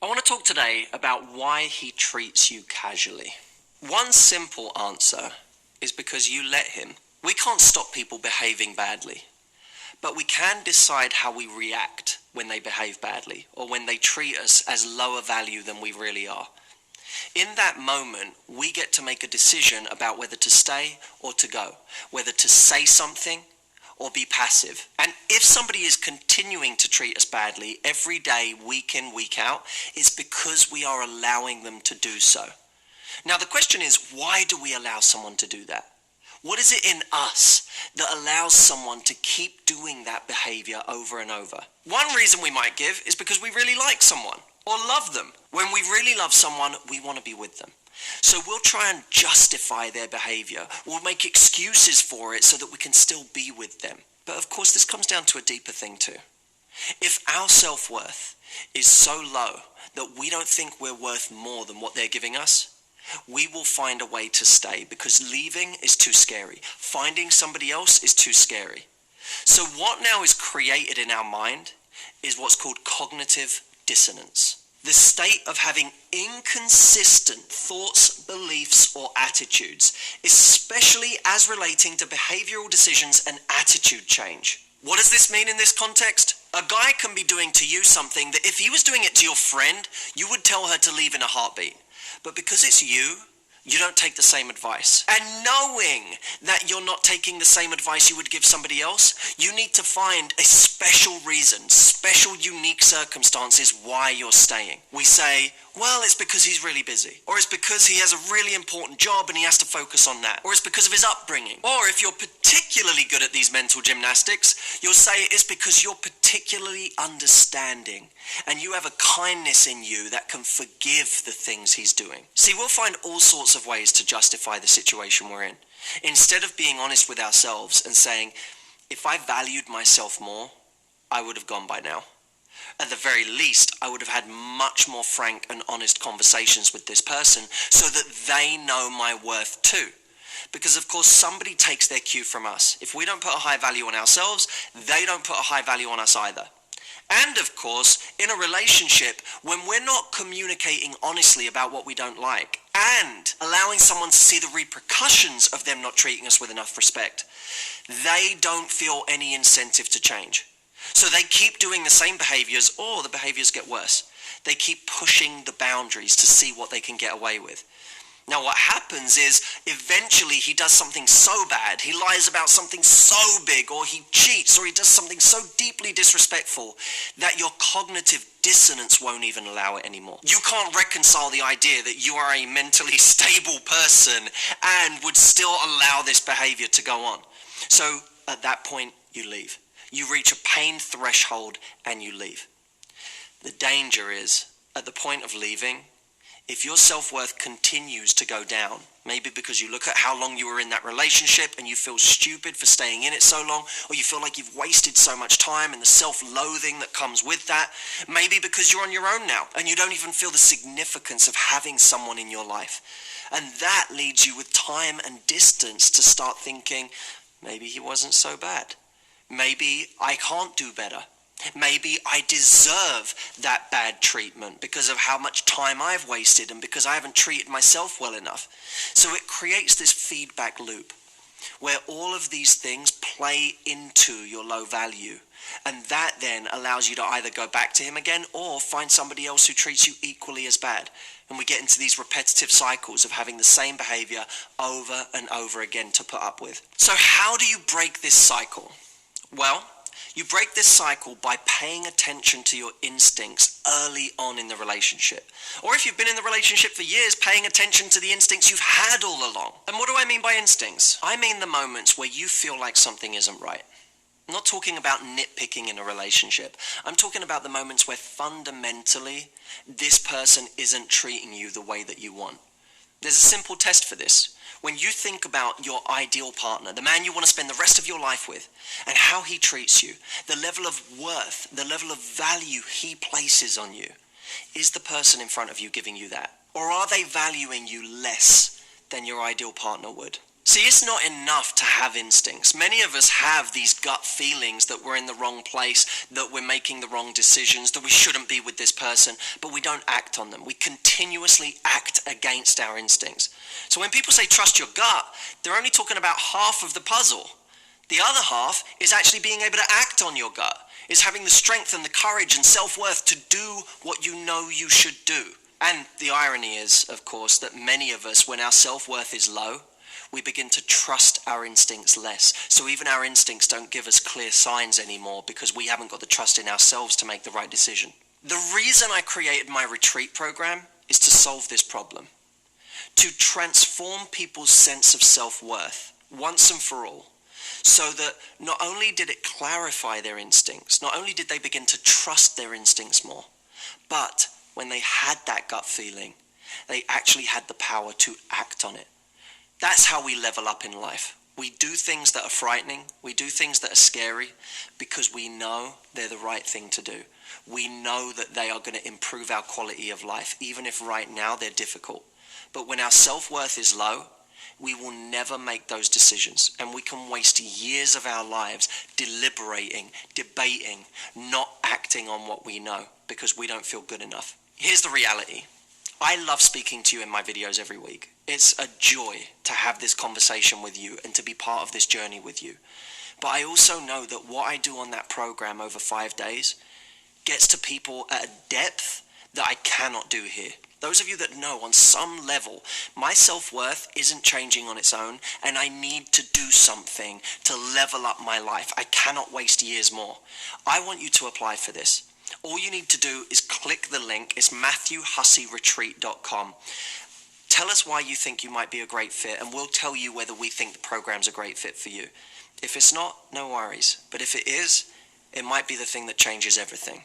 I want to talk today about why he treats you casually. One simple answer is because you let him. We can't stop people behaving badly, but we can decide how we react when they behave badly or when they treat us as lower value than we really are. In that moment, we get to make a decision about whether to stay or to go, whether to say something or be passive. And if somebody is continuing to treat us badly every day, week in, week out, it's because we are allowing them to do so. Now the question is, why do we allow someone to do that? What is it in us that allows someone to keep doing that behavior over and over? One reason we might give is because we really like someone or love them. When we really love someone, we want to be with them. So we'll try and justify their behavior. We'll make excuses for it so that we can still be with them. But of course, this comes down to a deeper thing too. If our self-worth is so low that we don't think we're worth more than what they're giving us, we will find a way to stay because leaving is too scary. Finding somebody else is too scary. So what now is created in our mind is what's called cognitive dissonance. The state of having inconsistent thoughts, beliefs, or attitudes, especially as relating to behavioral decisions and attitude change. What does this mean in this context? A guy can be doing to you something that if he was doing it to your friend, you would tell her to leave in a heartbeat. But because it's you, you don't take the same advice. And knowing that you're not taking the same advice you would give somebody else, you need to find a special reason, special unique circumstances why you're staying. We say, well, it's because he's really busy. Or it's because he has a really important job and he has to focus on that. Or it's because of his upbringing. Or if you're particularly good at these mental gymnastics, you'll say it's because you're particularly understanding and you have a kindness in you that can forgive the things he's doing. See, we'll find all sorts of ways to justify the situation we're in. Instead of being honest with ourselves and saying, if I valued myself more, I would have gone by now. At the very least, I would have had much more frank and honest conversations with this person so that they know my worth too. Because of course, somebody takes their cue from us. If we don't put a high value on ourselves, they don't put a high value on us either. And of course, in a relationship, when we're not communicating honestly about what we don't like and allowing someone to see the repercussions of them not treating us with enough respect, they don't feel any incentive to change. So they keep doing the same behaviors, or the behaviors get worse. They keep pushing the boundaries to see what they can get away with. Now what happens is, eventually he does something so bad, he lies about something so big, or he cheats, or he does something so deeply disrespectful that your cognitive dissonance won't even allow it anymore. You can't reconcile the idea that you are a mentally stable person and would still allow this behavior to go on. So at that point, you leave. You reach a pain threshold and you leave. The danger is, at the point of leaving, if your self-worth continues to go down, maybe because you look at how long you were in that relationship and you feel stupid for staying in it so long, or you feel like you've wasted so much time and the self-loathing that comes with that, maybe because you're on your own now and you don't even feel the significance of having someone in your life. And that leads you with time and distance to start thinking, maybe he wasn't so bad. Maybe I can't do better. Maybe I deserve that bad treatment because of how much time I've wasted and because I haven't treated myself well enough. So it creates this feedback loop where all of these things play into your low value. And that then allows you to either go back to him again or find somebody else who treats you equally as bad. And we get into these repetitive cycles of having the same behavior over and over again to put up with. So how do you break this cycle? Well, you break this cycle by paying attention to your instincts early on in the relationship. Or if you've been in the relationship for years, paying attention to the instincts you've had all along. And what do I mean by instincts? I mean the moments where you feel like something isn't right. I'm not talking about nitpicking in a relationship. I'm talking about the moments where fundamentally this person isn't treating you the way that you want. There's a simple test for this. When you think about your ideal partner, the man you want to spend the rest of your life with, and how he treats you, the level of worth, the level of value he places on you, is the person in front of you giving you that? Or are they valuing you less than your ideal partner would? See, it's not enough to have instincts. Many of us have these gut feelings that we're in the wrong place, that we're making the wrong decisions, that we shouldn't be with this person, but we don't act on them. We continuously act against our instincts. So when people say trust your gut, they're only talking about half of the puzzle. The other half is actually being able to act on your gut, is having the strength and the courage and self-worth to do what you know you should do. And the irony is, of course, that many of us, when our self-worth is low, we begin to trust our instincts less. So even our instincts don't give us clear signs anymore because we haven't got the trust in ourselves to make the right decision. The reason I created my retreat program is to solve this problem, to transform people's sense of self-worth once and for all, so that not only did it clarify their instincts, not only did they begin to trust their instincts more, but when they had that gut feeling, they actually had the power to act on it. That's how we level up in life. We do things that are frightening. We do things that are scary because we know they're the right thing to do. We know that they are going to improve our quality of life, even if right now they're difficult. But when our self-worth is low, we will never make those decisions. And we can waste years of our lives deliberating, debating, not acting on what we know because we don't feel good enough. Here's the reality. I love speaking to you in my videos every week. It's a joy to have this conversation with you and to be part of this journey with you. But I also know that what I do on that program over 5 days gets to people at a depth that I cannot do here. Those of you that know on some level, my self-worth isn't changing on its own and I need to do something to level up my life. I cannot waste years more. I want you to apply for this. All you need to do is click the link. It's MatthewHusseyRetreat.com. Tell us why you think you might be a great fit, and we'll tell you whether we think the program's a great fit for you. If it's not, no worries. But if it is, it might be the thing that changes everything.